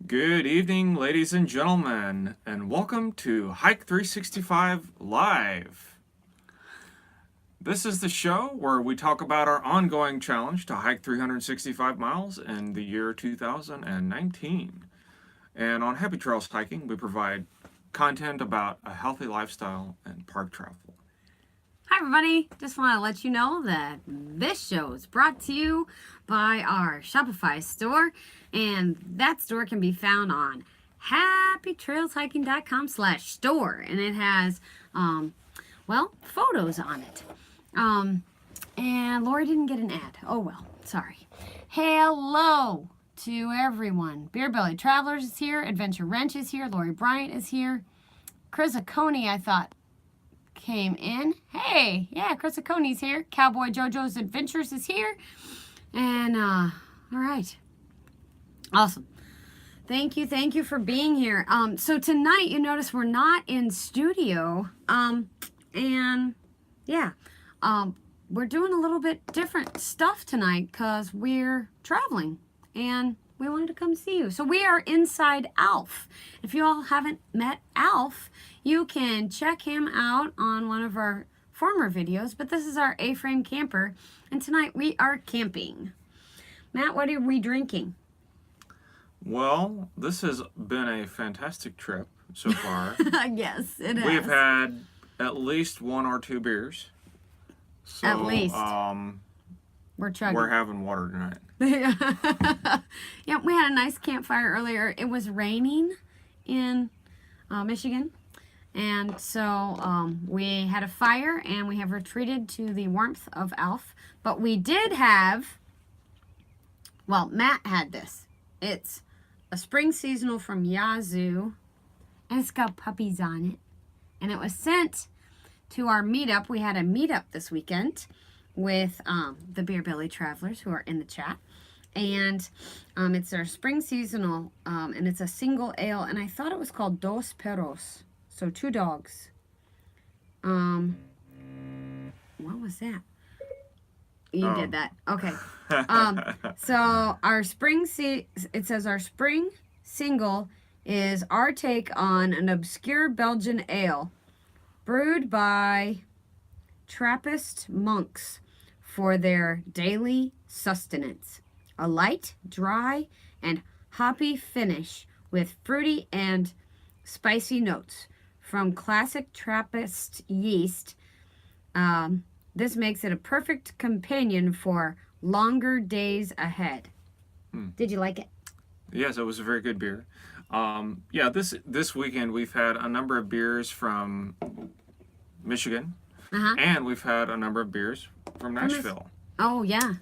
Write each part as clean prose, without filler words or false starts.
Good evening, ladies and gentlemen, and welcome to Hike 365 Live. This is the show where we talk about our ongoing challenge to hike 365 miles in the year 2019. And on Happy Trails Hiking, we provide content about a healthy lifestyle and park travel. Hi, everybody. Just want to let you know that this show is brought to you by our Shopify store, and that store can be found on happytrailshiking.com/store, and it has, photos on it. And Lori didn't get an ad. Oh, well, sorry. Hello to everyone. Beer Belly Travelers is here. Adventure Wrench is here. Lori Bryant is here. Chris Acone, I thought, came in. Hey, yeah, Chris Aconi's here. Cowboy JoJo's Adventures is here. And, all right. Awesome. Thank you for being here. So tonight, you notice we're not in studio. We're doing a little bit different stuff tonight because we're traveling. And we wanted to come see you. So we are inside Alf. If you all haven't met Alf, you can check him out on one of our former videos, but this is our A-frame camper, and tonight we are camping. Matt, what are we drinking? Well, this has been a fantastic trip so far. Yes, it has. We've had at least one or two beers. So, at least. We're chugging. We're having water tonight. Yeah, we had a nice campfire earlier. It was raining in Michigan. And so we had a fire and we have retreated to the warmth of Alf. But we did have, Matt had this. It's a spring seasonal from Yazoo. And it's got puppies on it. And it was sent to our meetup. We had a meetup this weekend with the Beer Belly Travelers who are in the chat. And it's our spring seasonal, and it's a single ale. And I thought it was called Dos Perros. So 2 dogs. What was that? You did that. Okay. So our it says our spring single is our take on an obscure Belgian ale brewed by Trappist monks for their daily sustenance. A light, dry, and hoppy finish with fruity and spicy notes from classic Trappist yeast. This makes it a perfect companion for longer days ahead. Did you like it? Yes, it was a very good beer. This weekend we've had a number of beers from Michigan, and we've had a number of beers from Nashville. Oh yeah.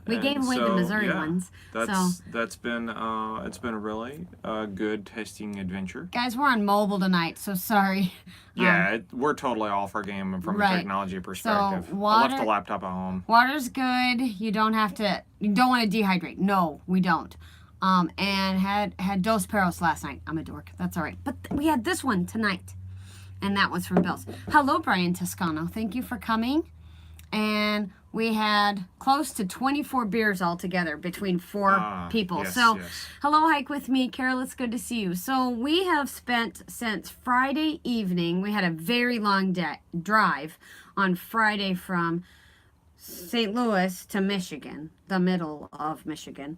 We gave away the Missouri ones. That's been it's been a really good tasting adventure. Guys, we're on mobile tonight, so sorry. Yeah, we're totally off our game from a technology perspective. So I left the laptop at home. Water's good. You don't want to dehydrate. No, we don't. And had Dos Perros last night. I'm a dork. That's all right. But we had this one tonight. And that was from Bill's. Hello, Brian Toscano. Thank you for coming. And we had close to 24 beers altogether between 4 people. Yes. Hello, Hike With Me. Carol, it's good to see you. So we have spent since Friday evening, we had a very long drive on Friday from St. Louis to Michigan, the middle of Michigan.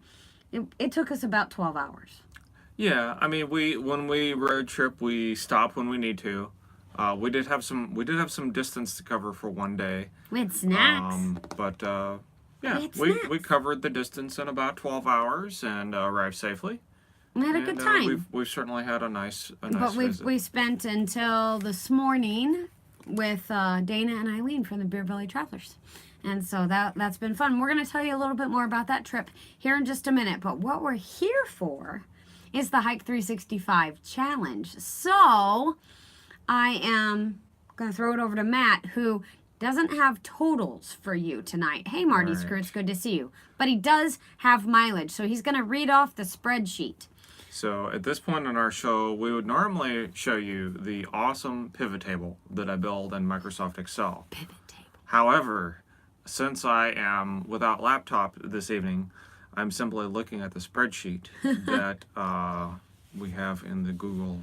It took us about 12 hours. Yeah, I mean, when we road trip, we stop when we need to. We did have some distance to cover for one day. We had snacks. We covered the distance in about 12 hours and arrived safely. We had a good time. We've certainly had a nice visit. We spent until this morning with Dana and Eileen from the Beer Belly Travelers. And so that's been fun. We're going to tell you a little bit more about that trip here in just a minute. But what we're here for is the Hike 365 challenge. So I am going to throw it over to Matt, who doesn't have totals for you tonight. Hey, Marty Screw, it's good to see you. But he does have mileage, so he's going to read off the spreadsheet. So at this point in our show, we would normally show you the awesome pivot table that I build in Microsoft Excel. Pivot table. However, since I am without laptop this evening, I'm simply looking at the spreadsheet that we have in the Google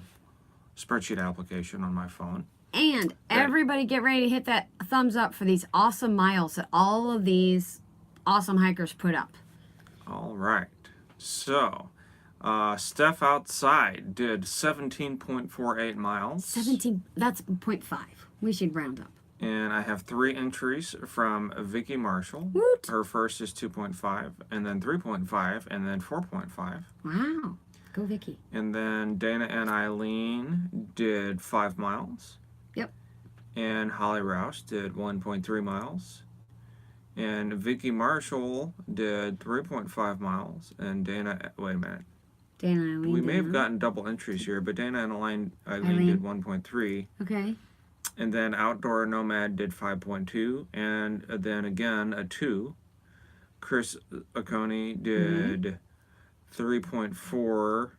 spreadsheet application on my phone. And everybody get ready to hit that thumbs up for these awesome miles that all of these awesome hikers put up. All right. So, Steph outside did 17.48 miles. 17, that's 0.5. We should round up. And I have 3 entries from Vicky Marshall. Woot. Her first is 2.5, and then 3.5, and then 4.5. Wow. Go Vicky. And then Dana and Eileen did 5 miles. Yep. And Holly Rouse did 1.3 miles. And Vicky Marshall did 3.5 miles. And Dana, wait a minute. Dana and Eileen. We may have gotten double entries here, but Dana and Eileen did 1.3. Okay. And then Outdoor Nomad did 5.2. And then again, a 2. Chris Oconee did 3.4.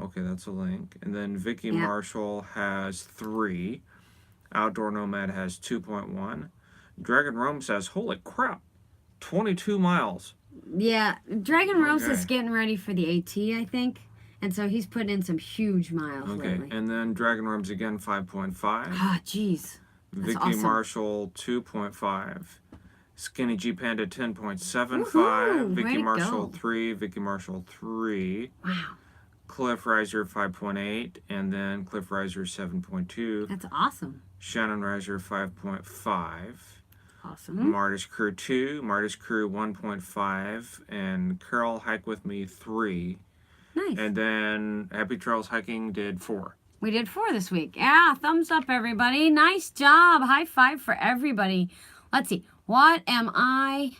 Okay, that's a link. And then Vicky Marshall has 3. Outdoor Nomad has 2.1. Dragon Rome says, holy crap, 22 miles. Yeah, Dragon Rose is getting ready for the AT, I think. And so he's putting in some huge miles lately. And then Dragon Rome's again 5.5. Ah, jeez. Vicky awesome. Marshall 2.5. Skinny G Panda 10.75. Woohoo! Way Vicky to Marshall go. 3. Vicky Marshall 3. Wow. Cliff Riser 5.8. And then Cliff Riser 7.2. That's awesome. Shannon Riser 5.5. Awesome. Martis Crew 2. Martis Crew 1.5. And Carol Hike With Me 3. Nice. And then Happy Trails Hiking did 4. We did 4 this week. Yeah, thumbs up, everybody. Nice job. High five for everybody. Let's see. What am I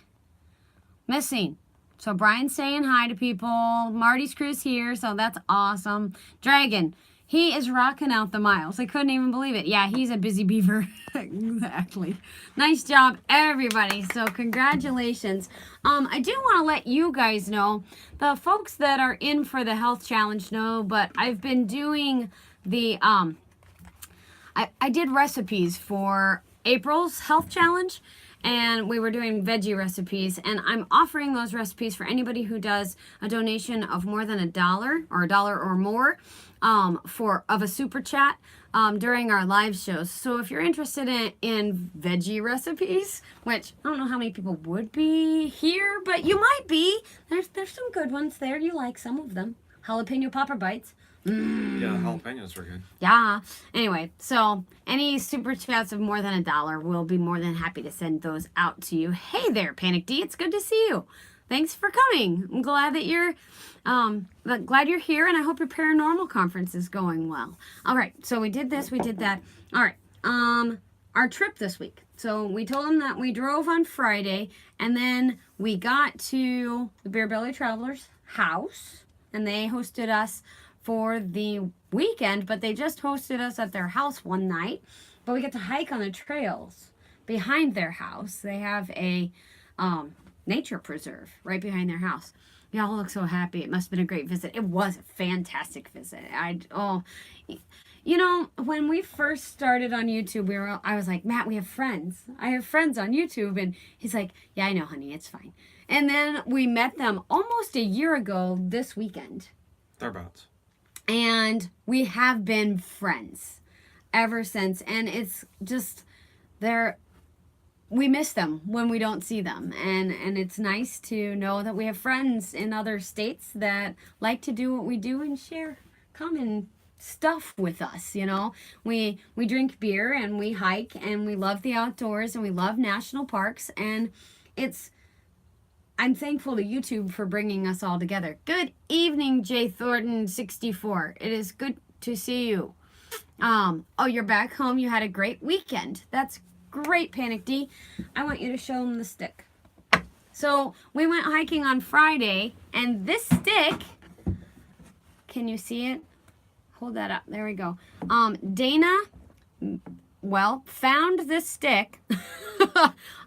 missing? So Brian's saying hi to people. Marty's crew's here, so that's awesome. Dragon, he is rocking out the miles. I couldn't even believe it. Yeah, he's a busy beaver. Exactly. Nice job, everybody. So congratulations. I do want to let you guys know, the folks that are in for the health challenge know, but I've been doing the, I did recipes for April's health challenge. And we were doing veggie recipes, and I'm offering those recipes for anybody who does a donation of more than $1 or $1 or more of a super chat during our live shows. So if you're interested in veggie recipes, which I don't know how many people would be here, but you might be. There's some good ones there. You like some of them. Jalapeno popper bites. Yeah, jalapenos were good. Yeah. Anyway, so any super chats of more than $1, we'll be more than happy to send those out to you. Hey there, Panic D. It's good to see you. Thanks for coming. I'm glad that you're here, and I hope your paranormal conference is going well. All right. So we did this. We did that. All right. Our trip this week. So we told them that we drove on Friday, and then we got to the Beer Belly Travelers house, and they hosted us for the weekend, but they just hosted us at their house one night. But we get to hike on the trails behind their house. They have a nature preserve right behind their house. Y'all look so happy. It must have been a great visit. It was a fantastic visit. You know, when we first started on YouTube, I was like, Matt, we have friends. I have friends on YouTube. And he's like, yeah, I know, honey, it's fine. And then we met them almost a year ago this weekend. Thereabouts. And we have been friends ever since. And it's just, we miss them when we don't see them. And it's nice to know that we have friends in other states that like to do what we do and share common stuff with us, you know. We drink beer and we hike and we love the outdoors and we love national parks. And I'm thankful to YouTube for bringing us all together. Good evening, Jay Thornton 64. It is good to see you. Oh, you're back home. You had a great weekend. That's great, Panic D. I want you to show them the stick. So we went hiking on Friday, and this stick, can you see it? Hold that up. There we go. Dana, found this stick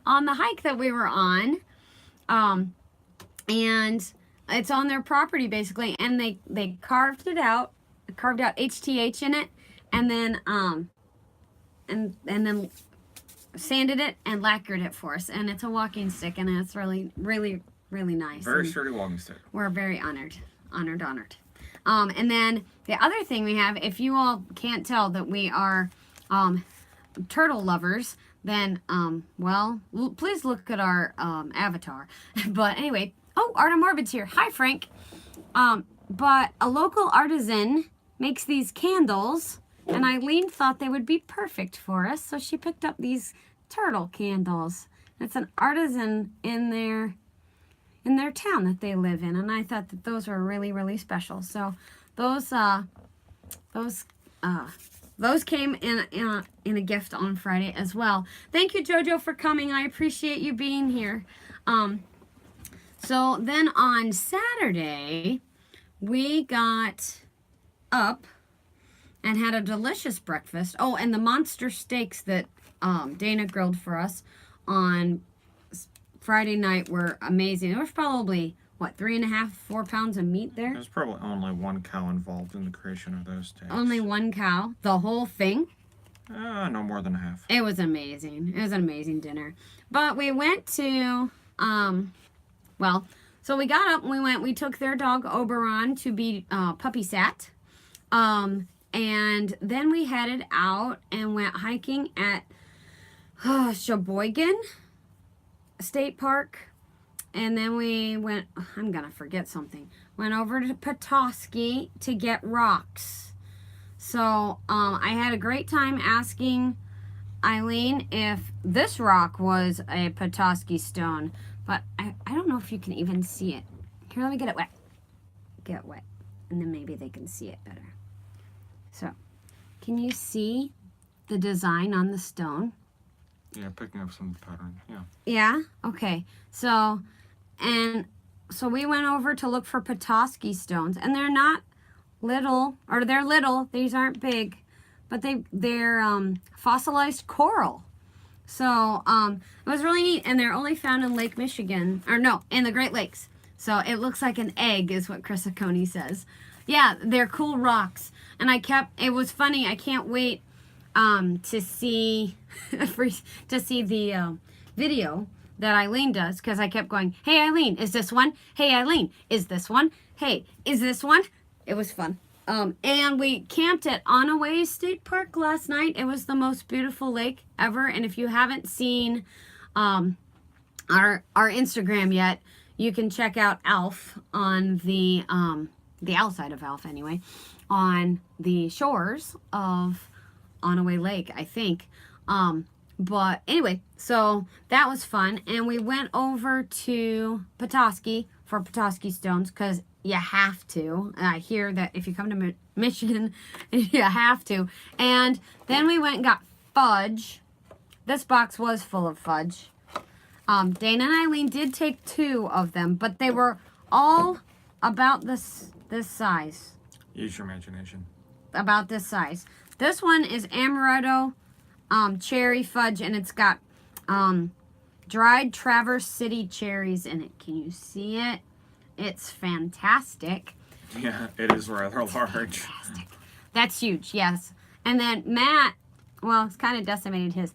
on the hike that we were on. And it's on their property basically, and they carved out HTH in it, and then and then sanded it and lacquered it for us, and it's a walking stick, and it's really, really, really nice. Very And sturdy walking stick. we're very honored. And then the other thing we have, if you all can't tell that we are turtle lovers, then, please look at our avatar. But anyway, Art of Morbid's here. Hi, Frank. But a local artisan makes these candles, and Eileen thought they would be perfect for us, so she picked up these turtle candles. It's an artisan in their town that they live in, and I thought that those were really, really special. So those came in a gift on Friday as well. Thank you, Jojo, for coming. I appreciate you being here. So then on Saturday, we got up and had a delicious breakfast. Oh, and the monster steaks that Dana grilled for us on Friday night were amazing. There was probably, 3.5, 4 pounds of meat there? There's probably only one cow involved in the creation of those steaks. Only one cow? The whole thing? No more than half. It was amazing. It was an amazing dinner. But we went to, so we got up and we took their dog Oberon to be puppy sat. And then we headed out and went hiking at Sheboygan State Park. And then we went, I'm going to forget something. Went over to Petoskey to get rocks. So I had a great time asking Eileen if this rock was a Petoskey stone. But I don't know if you can even see it. Here, let me get it wet. Get it wet. And then maybe they can see it better. So, can you see the design on the stone? Yeah, picking up some pattern. Yeah. Yeah? Okay. So we went over to look for Petoskey stones, and they're not little, or they're little. These aren't big, but they're fossilized coral. So it was really neat, and they're only found in Lake Michigan, in the Great Lakes. So it looks like an egg, is what Chris Acone says. Yeah, they're cool rocks, and it was funny. I can't wait to see the video that Eileen does, because I kept going, hey Eileen, is this one? Hey Eileen, is this one? Hey, is this one? It was fun. And we camped at Onaway State Park last night. It was the most beautiful lake ever. And if you haven't seen our Instagram yet, you can check out Alf on the outside of Alf anyway, on the shores of Onaway Lake, I think. But anyway, so that was fun. And we went over to Petoskey for Petoskey stones, because you have to. I hear that if you come to Michigan, you have to. And then we went and got fudge. This box was full of fudge. Dana and Eileen did take 2 of them, but they were all about this size. Use your imagination. About this size. This one is amaretto cherry fudge, and it's got dried Traverse City cherries in it. Can you see it? It's fantastic. Yeah, it is rather large. Fantastic. That's huge, yes. And then Matt, it's kind of decimated his,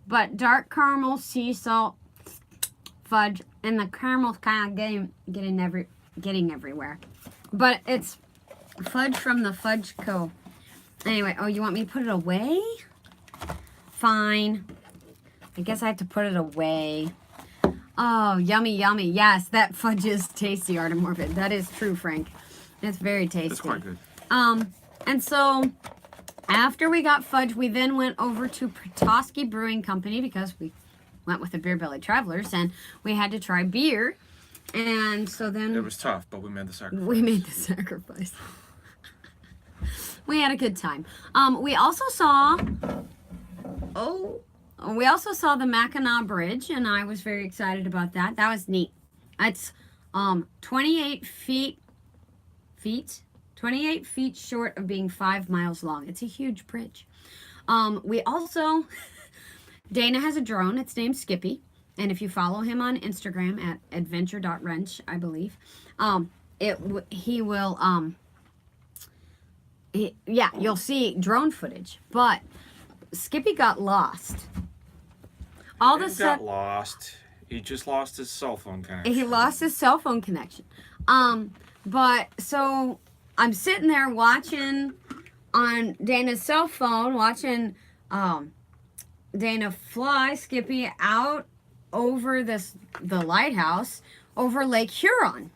but dark caramel sea salt fudge, and the caramel's kind of getting everywhere. But it's fudge from the Fudge Co. Anyway, you want me to put it away? Fine. I guess I have to put it away. Oh, yummy, yummy. Yes, that fudge is tasty, Art of Morbid. That is true, Frank. It's very tasty. It's quite good. And so after we got fudge, we then went over to Petoskey Brewing Company, because we went with the Beer Belly Travelers, and we had to try beer. And so then it was tough, but we made the sacrifice. We had a good time. We also saw the Mackinac Bridge, and I was very excited about that. That was neat. It's 28 feet short of being 5 miles long. It's a huge bridge. We also, Dana has a drone. It's named Skippy. And if you follow him on Instagram at adventure.wrench, I believe, you'll see drone footage. But Skippy got lost. Got lost. He just lost his cell phone connection. He lost his cell phone connection. But so I'm sitting there watching on Dana's cell phone, watching Dana fly Skippy out over the lighthouse over Lake Huron.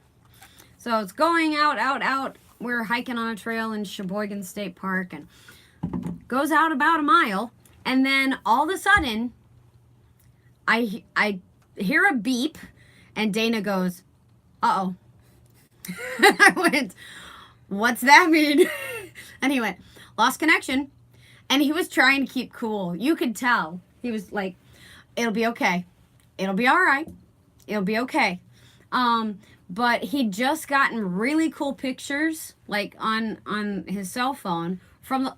So it's going out. We're hiking on a trail in Sheboygan State Park and goes out about a mile. And then all of a sudden, I hear a beep and Dana goes, uh-oh. I went, what's that mean? And he went, lost connection. And he was trying to keep cool. You could tell. He was like, it'll be okay. It'll be all right. It'll be okay. But he'd just gotten really cool pictures, like on his cell phone,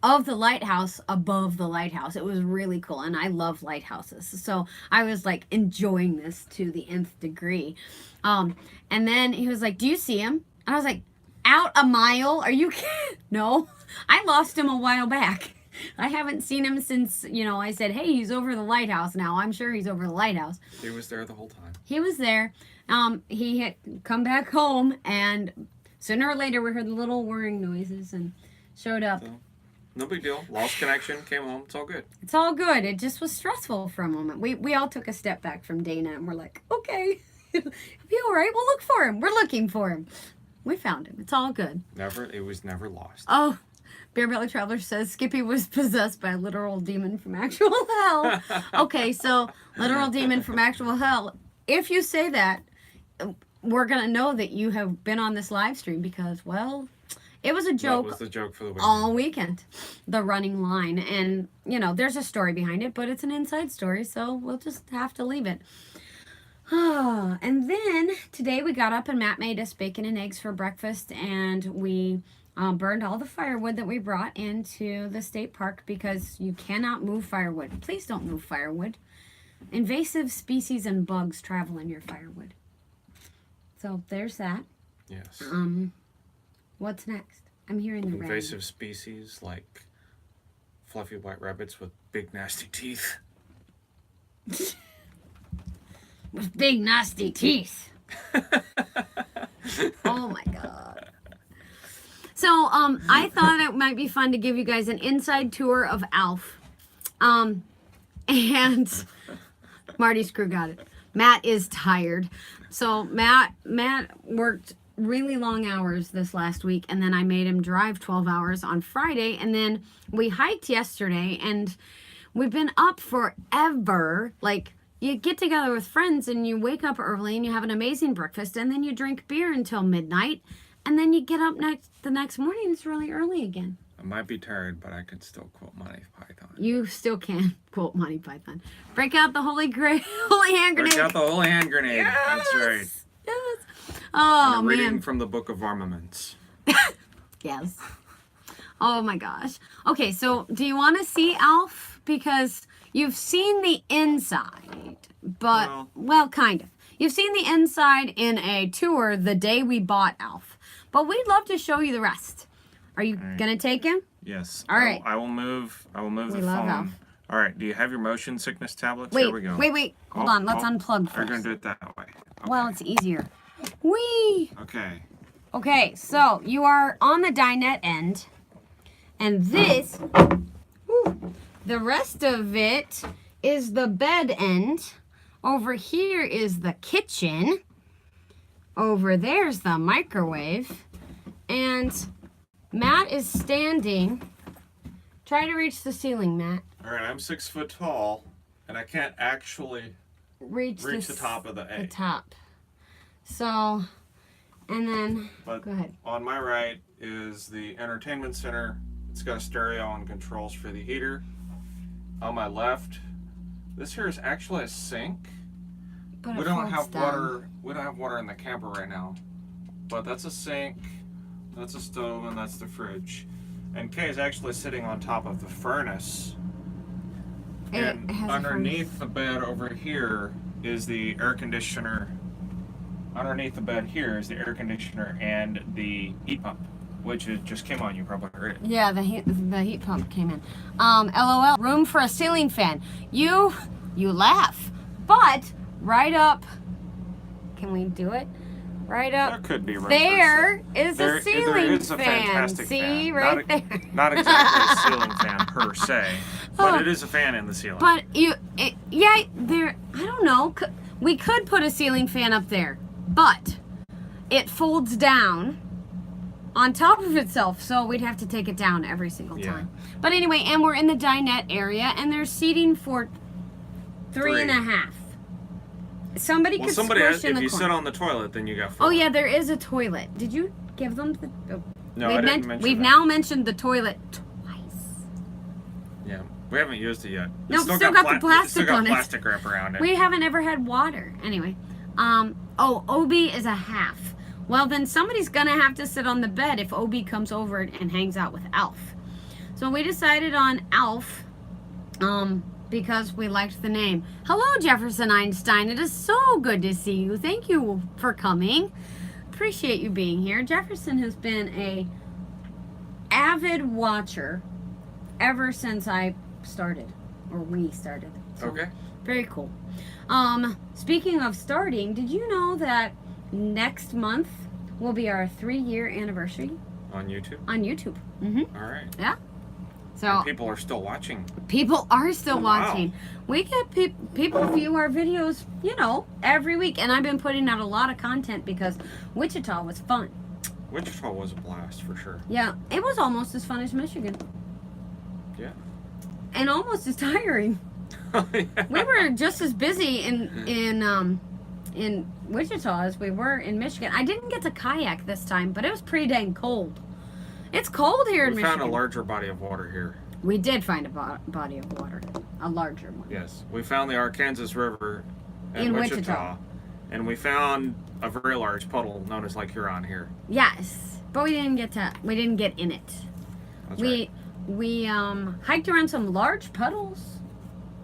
of the lighthouse above the lighthouse. It was really cool, and I love lighthouses. So I was like enjoying this to the nth degree. And then he was like, "Do you see him?" And I was like, "Out a mile? Are you kidding?" No, I lost him a while back. I haven't seen him since, I said, "Hey, he's over the lighthouse now." I'm sure he's over the lighthouse. He was there the whole time. He was there. He had come back home, and sooner or later we heard the little whirring noises and showed up. So, no big deal. Lost connection, came home. It's all good. It's all good. It just was stressful for a moment. We all took a step back from Dana, and we're like, okay, it'll be all right. We'll look for him. We're looking for him. We found him. It's all good. It was never lost. Oh, Bear Belly Traveler says Skippy was possessed by a literal demon from actual hell. Okay, so literal demon from actual hell. If you say that, we're going to know that you have been on this live stream because, well, it was a joke. That was the joke for the weekend. All weekend. The running line. And, there's a story behind it, but it's an inside story, so we'll just have to leave it. And then today we got up and Matt made us bacon and eggs for breakfast, and we burned all the firewood that we brought into the state park because you cannot move firewood. Please don't move firewood. Invasive species and bugs travel in your firewood. So there's that. Yes. What's next? I'm hearing the invasive species like fluffy white rabbits with big nasty teeth. With big nasty teeth. Oh my god. So I thought it might be fun to give you guys an inside tour of Alf. And Marty Screw got it. Matt is tired. So Matt worked really long hours this last week, and then I made him drive 12 hours on Friday, and then we hiked yesterday, and we've been up forever. Like, you get together with friends and you wake up early and you have an amazing breakfast, and then you drink beer until midnight, and then you get up the next morning. It's really early again. I might be tired, but I can still quote Monty Python. You still can quote Monty Python. Break out the holy hand grenade. Break out the holy hand grenade. Yes! That's right. Yes. Oh, and a reading man. from the Book of Armaments. Yes. Oh, my gosh. Okay, so do you want to see Alf? Because you've seen the inside, but, well, kind of. You've seen the inside in a tour the day we bought Alf. But we'd love to show you the rest. Are you going to take him? Yes. All right. I will move the love phone. Alf. All right. Do you have your motion sickness tablets? Wait, Here we go. wait. Hold on. Let's unplug first. We're going to do it that way. Okay. Well, it's easier. Whee! Okay. Okay, so you are on the dinette end. And this, the rest of it is the bed end. Over here is the kitchen. Over there's the microwave. And Matt is standing. Try to reach the ceiling, Matt. All right, I'm 6 foot tall, and I can't actually reach the top of the egg. The top. So, and then, but go ahead. On my right is the entertainment center. It's got a stereo and controls for the heater. On my left, this here is actually a sink. But We don't have water in the camper right now. But that's a sink, that's a stove, and that's the fridge. And Kay is actually sitting on top of the furnace. And underneath the bed over here is the air conditioner. Underneath the bed here is the air conditioner and the heat pump, which just came on. You probably heard it. Yeah, the heat pump came in. LOL. Room for a ceiling fan. You laugh, but right up. Can we do it? Right up. That could be right. There is there a ceiling is a fan. fantastic See, fan. right there. Not exactly a ceiling fan per se, but it is a fan in the ceiling. But there. I don't know. We could put a ceiling fan up there, but it folds down on top of itself, so we'd have to take it down every single time. But anyway, and we're in the dinette area, and there's seating for 3.5. Somebody could squish in the corner. If you sit on the toilet, then you got 4. Oh yeah, there is a toilet. Did you give them the? Oh. No, I didn't mention We've that. now mentioned the toilet twice. Yeah, we haven't used it yet. No, still got the plastic on it. Plastic wrap around it. We haven't ever had water. Anyway, OB is a half. Well, then somebody's gonna have to sit on the bed if OB comes over and hangs out with Alf. So we decided on Alf, because we liked the name. Hello, Jefferson Einstein. It is so good to see you. Thank you for coming. Appreciate you being here. Jefferson has been a avid watcher ever since I started, or we started. So, okay. Very cool. Speaking of starting, did you know that next month will be our 3-year anniversary? On YouTube? On YouTube. Mm-hmm. All right. Yeah. So and people are still watching. People are still watching. Wow. We get people view our videos, every week. And I've been putting out a lot of content because Wichita was fun. Wichita was a blast for sure. Yeah, it was almost as fun as Michigan. Yeah. And almost as tiring. Yeah. We were just as busy in Wichita as we were in Michigan. I didn't get to kayak this time, but it was pretty dang cold. It's cold here in Michigan. We found a larger body of water here. We did find a body of water, a larger one. Yes, we found the Arkansas River in Wichita, and we found a very large puddle known as Lake Huron here. Yes, but we didn't get in it. That's right. We hiked around some large puddles.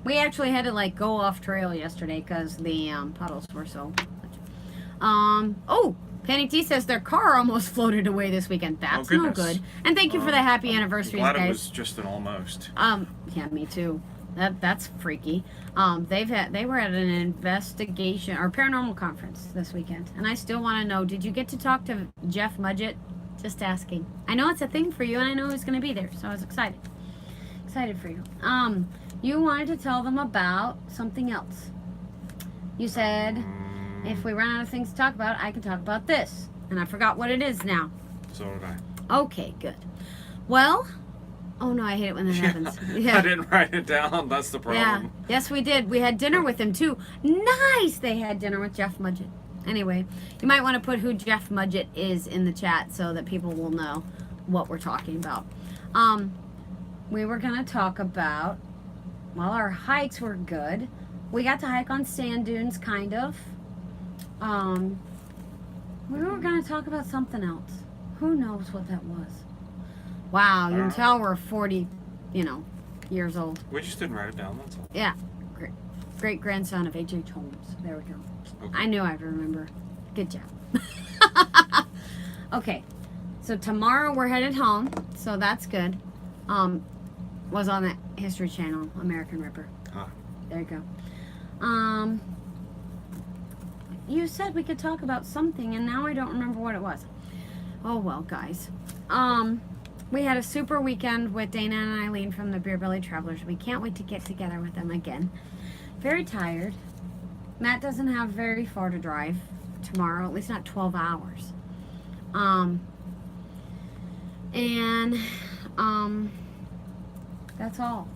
We actually had to go off trail yesterday because the puddles were so much. Panic T says their car almost floated away this weekend. That's no good. And thank you for the happy anniversaries, glad guys. It was just an almost. Yeah, me too. That's freaky. They were at an investigation or paranormal conference this weekend, and I still want to know, did you get to talk to Jeff Mudgett? Just asking. I know it's a thing for you, and I know he's going to be there, so I was excited. Excited for you. You wanted to tell them about something else. You said, if we run out of things to talk about, I can talk about this. And I forgot what it is now. So did I. Okay, good. Well, oh no, I hate it when that happens. Yeah. I didn't write it down. That's the problem. Yeah. Yes, we did. We had dinner with him too. Nice! They had dinner with Jeff Mudgett. Anyway, you might want to put who Jeff Mudgett is in the chat so that people will know what we're talking about. We were going to talk about, well, our hikes were good. We got to hike on sand dunes, kind of. We were going to talk about something else. Who knows what that was? Wow, you can tell we're 40, years old. We just didn't write it down, that's all. Yeah. Great grandson of H.H. Holmes. There we go. Okay. I knew I'd remember. Good job. Okay. So tomorrow we're headed home, so that's good. Was on the History Channel, American Ripper. Huh. There you go. You said we could talk about something, and now I don't remember what it was. Oh, well, guys. We had a super weekend with Dana and Eileen from the Beer Belly Travelers. We can't wait to get together with them again. Very tired. Matt doesn't have very far to drive tomorrow, at least not 12 hours. That's all.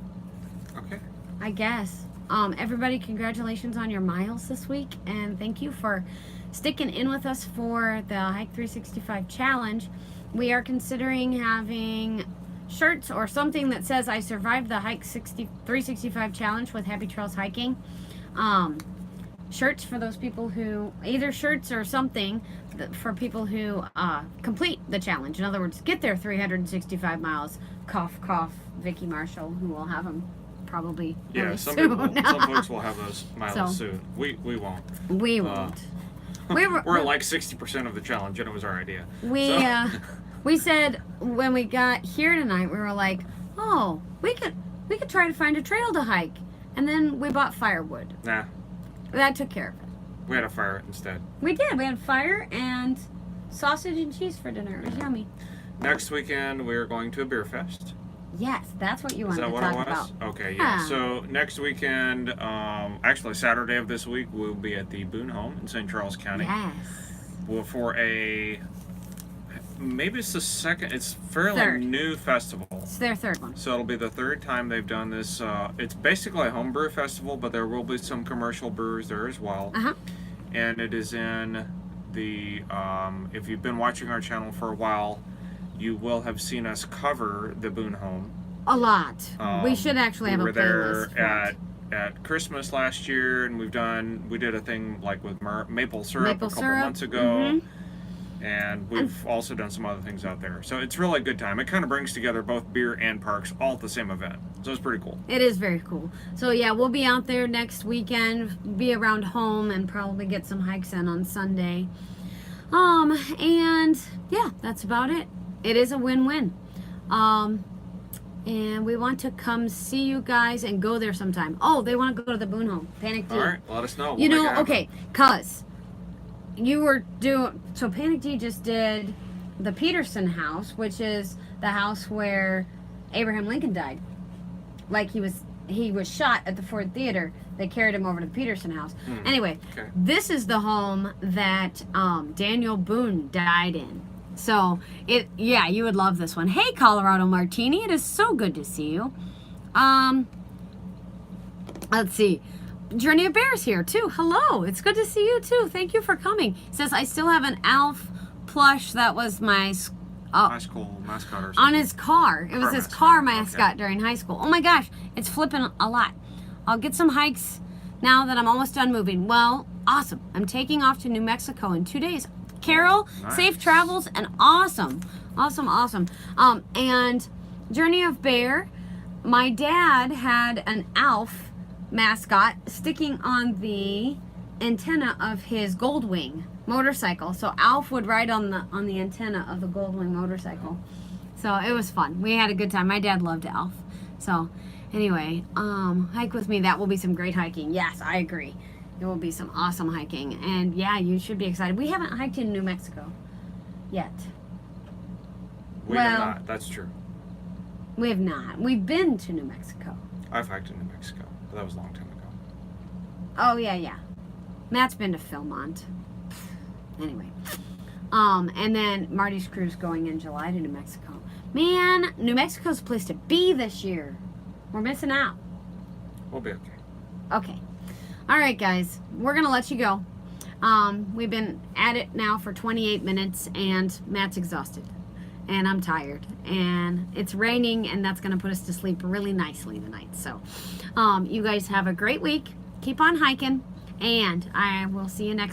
Okay. I guess. Everybody, congratulations on your miles this week, and thank you for sticking in with us for the Hike 365 challenge. We are considering having shirts or something that says I survived the Hike 365 challenge with Happy Trails Hiking. Shirts for those people who, either shirts or something for people who complete the challenge. In other words, get their 365 miles. Cough, cough, Vicky Marshall, who will have them probably Yeah, some soon. folks will have those miles soon. We won't. We won't. We're at like 60% of the challenge, and it was our idea. We said when we got here tonight, we were like, oh, we could try to find a trail to hike, and then we bought firewood. Nah. That took care of it. We had a fire instead. We did. We had fire and sausage and cheese for dinner. It was yummy. Next weekend, we're going to a beer fest. Yes, that's what you Is wanted that to what talk it was? about. Okay, yeah. Huh. So next weekend, actually Saturday of this week, we'll be at the Boone Home in St. Charles County. Yes. Well, for maybe it's the second. It's fairly Third. new festival. It's their third one. So it'll be the third time they've done this. It's basically a homebrew festival, but there will be some commercial brewers there as well. Uh-huh. And it is in the. If you've been watching our channel for a while, you will have seen us cover the Boone Home. A lot. We should actually have a We were playlist. there at Christmas last year, and we did a thing like with maple syrup a couple months ago. Mhm. And we've also done some other things out there. So it's really a good time. It kind of brings together both beer and parks all at the same event. So it's pretty cool. It is very cool. So yeah, we'll be out there next weekend, be around home, and probably get some hikes in on Sunday. And yeah, that's about it. It is a win-win. And we want to come see you guys and go there sometime. Oh, they want to go to the Boone Home. Panic D. All right, let us know. You We'll make it know, happen. okay, cause you were doing, so Panic D just did the Peterson house, which is the house where Abraham Lincoln died. Like he was shot at the Ford Theater. They carried him over to the Peterson house. Anyway, Okay. this is the home that Daniel Boone died in. So you would love this one. Hey, Colorado Martini, it is so good to see you. Let's see. Journey of Bears here too. Hello, it's good to see you too. Thank you for coming. It says I still have an Alf plush that was my High school mascot or something. on his car. It was Car his mascot, car okay. mascot during high school. Oh my gosh, it's flipping a lot. I'll get some hikes now that I'm almost done moving. Well, awesome. I'm taking off to New Mexico in 2 days. Carol, Nice. safe travels and awesome. And Journey of Bear, my dad had an Alf mascot sticking on the antenna of his Goldwing motorcycle. So Alf would ride on the antenna of the Goldwing motorcycle. So it was fun. We had a good time. My dad loved Alf. So anyway, hike with me. That will be some great hiking. Yes, I agree. It will be some awesome hiking. And yeah, you should be excited. We haven't hiked in New Mexico yet. We have not. That's true. We have not. We've been to New Mexico. I've hiked in New Mexico, but that was a long time ago. Oh, yeah. Matt's been to Philmont. Anyway. And then Marty's cruise going in July to New Mexico. Man, New Mexico's a place to be this year. We're missing out. We'll be okay. Okay. All right, guys. We're going to let you go. We've been at it now for 28 minutes, and Matt's exhausted. And I'm tired. And it's raining, and that's going to put us to sleep really nicely tonight. So, you guys have a great week. Keep on hiking, and I will see you next